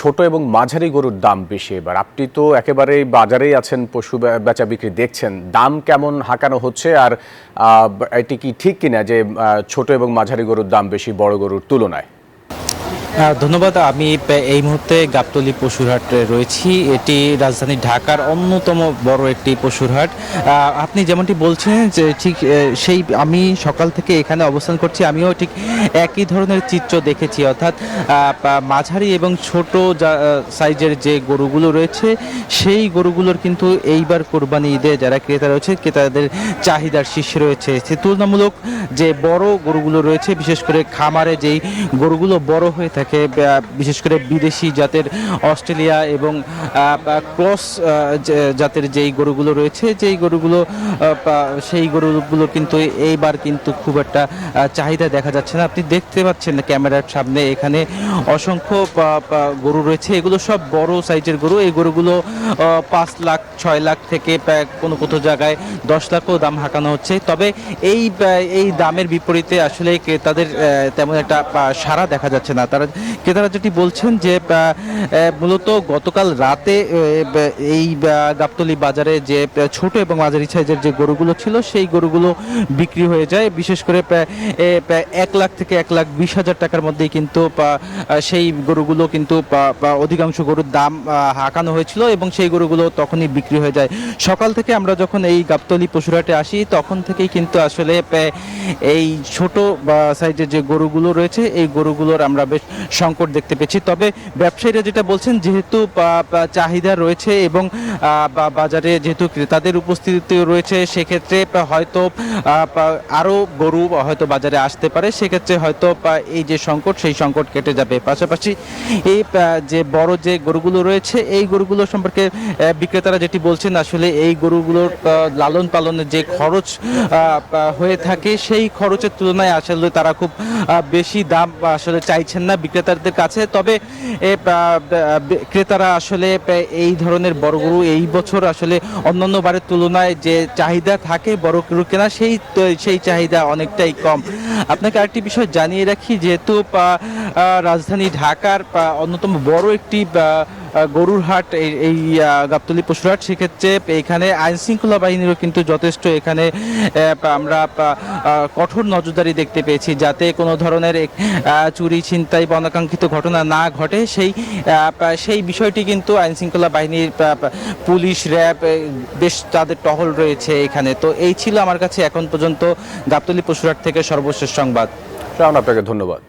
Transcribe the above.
ছোট এবং মাঝারি গরুর দাম বেশি এবার। আপনি তো একেবারেই বাজারেই আছেন, পশু বেচা বিক্রি দেখছেন, দাম কেমন হাঁকানো হচ্ছে? আর এটি কি ঠিক কিনা যে ছোট এবং মাঝারি গরুর দাম বেশি বড় গরুর তুলনায়? ধন্যবাদ। আমি এই মুহূর্তে গাবতলী পশুর হাটে রয়েছি। এটি রাজধানী ঢাকার অন্যতম বড় একটি পশুর হাট। আপনি যেমনটি বলছেন যে ঠিক সেই আমি সকাল থেকে এখানে অবস্থান করছি, আমিও ঠিক একই ধরনের চিত্র দেখেছি। অর্থাৎ মাঝারি এবং ছোট সাইজের যে গরুগুলো রয়েছে সেই গরুগুলোর কিন্তু এইবার কোরবানি ঈদে যারা ক্রেতা রয়েছে ক্রেতাদের চাহিদার শীর্ষে রয়েছে। সে তুলনামূলক যে বড় গরুগুলো রয়েছে, বিশেষ করে খামারে যেই গরুগুলো বড় হয়ে থাকে, বিশেষ করে বিদেশি জাতের অস্ট্রেলিয়া এবং ক্রস জাতের যেই গরুগুলো রয়েছে, যেই গরুগুলো সেই গরুগুলো কিন্তু এইবার কিন্তু খুব একটা চাহিদা দেখা যাচ্ছে না। আপনি দেখতে পাচ্ছেন ক্যামেরার সামনে এখানে অসংখ্য গরু রয়েছে। এগুলো সব বড় সাইজের গরু। এই গরুগুলো 5 লাখ 6 লাখ থেকে কোনো জায়গায় 10 লাখও দাম হাঁকানো হচ্ছে। তবে এই দামের বিপরীতে আসলে ক্রেতাদের তেমন একটা সাড়া দেখা যাচ্ছে না। ক্রেতারা যেটি বলছেন যে মূলত গতকাল রাতে এই গাবতলী বাজারে যে ছোট এবং মাঝারি সাইজের যে গরুগুলো ছিল সেই গরুগুলো বিক্রি হয়ে যায়। বিশেষ করে 1 লাখ থেকে 1,20,000 টাকার মধ্যেই কিন্তু সেই গরুগুলো কিন্তু অধিকাংশ গরুর দাম হাঁকানো হয়েছিল এবং সেই গরুগুলো তখনই বিক্রি হয়ে যায়। সকাল থেকে আমরা যখন এই গাবতলী পশুরহাটে আসি তখন থেকেই কিন্তু আসলে এই ছোট সাইজের যে গরুগুলো রয়েছে এই গরুগুলোর আমরা বেশ সংকট দেখতে পেয়েছি। তবে ব্যবসায়ীরা যেটা বলছেন, যেহেতু চাহিদা রয়েছে এবং বাজারে যেহেতু ক্রেতাদের উপস্থিতি রয়েছে, সেক্ষেত্রে হয়তো আরও গরু হয়তো বাজারে আসতে পারে। সেক্ষেত্রে হয়তো এই যে সংকট সেই সংকট কেটে যাবে। পাশাপাশি এই যে বড় যে গরুগুলো রয়েছে এই গরুগুলো সম্পর্কে বিক্রেতারা যেটি বলছেন, আসলে এই গরুগুলোর লালন পালনের যে খরচ হয়ে থাকে সেই খরচের তুলনায় আসলে তারা খুব বেশি দাম আসলে চাইছেন না বিক্রেতাদের কাছে। তবে ক্রেতারা আসলে এই ধরনের বড় গরু এই বছর আসলে অন্যান্য বারের তুলনায় যে চাহিদা থাকে বড় গরু কেনা সেই চাহিদা অনেকটাই কম। আপনাকে আরেকটি বিষয় জানিয়ে রাখি, যেহেতু রাজধানী ঢাকার অন্যতম বড় একটি গরুর হাট এই গাবতলী পশুর হাট, সেক্ষেত্রে এখানে আইন শৃঙ্খলা বাহিনীরও কিন্তু যথেষ্ট এখানে আমরা কঠোর নজরদারি দেখতে পেয়েছি, যাতে কোনো ধরনের চুরি ছিনতাই বা অনাকাঙ্ক্ষিত ঘটনা না ঘটে। সেই বিষয়টি কিন্তু আইন শৃঙ্খলা বাহিনীর পুলিশ র্যাব বেশ তাদের টহল রয়েছে এখানে। তো এই ছিল আমার কাছে এখন পর্যন্ত গাবতলী পশুর হাট থেকে সর্বশেষ সংবাদ। শাওন, আপনাকে ধন্যবাদ।